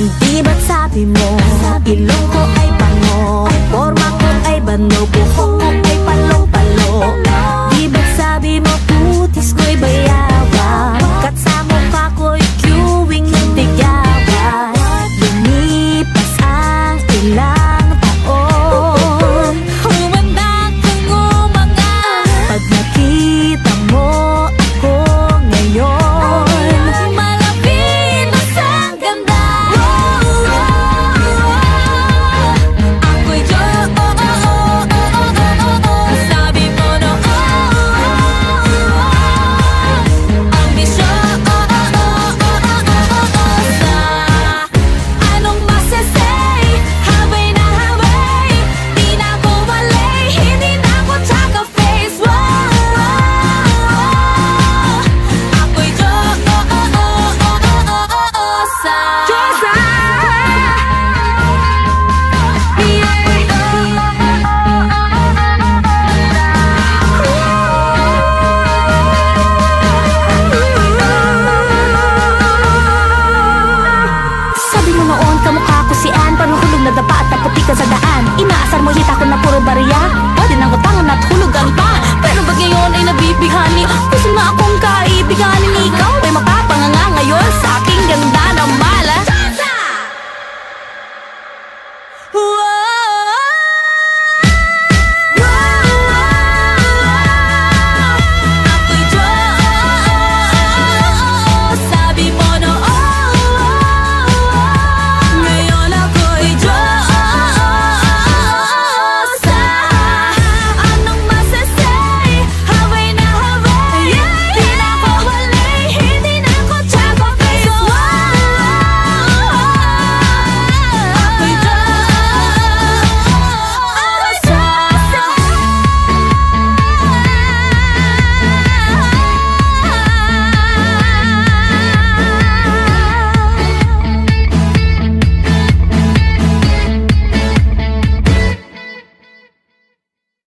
Di ba't sabi mo, ilong ko ay pango, forma ko ay bano, buhok ko ay palong-palo. Di ba't sabi mo, putis ko'y bayawan, kat sa mukha ko'y queuing ng tigyawan. Lumipas ang ilang taon, humanda kong umangat pag nakita mo ako ngayon. Malapinos ang ganda, ako'y sabi mo no, ambisyon anong masasay, habay na habay, di na ko malay, hindi na ko tsaka face. Ako'y sabi mo noon, kamukha ko si Ann, parang hulog na dapa at naputi ka sa daan. Inaasar mo hita ko na puro bariya, pwede nang utangan at hulugan pa, pero pag ngayon ay nabibighani.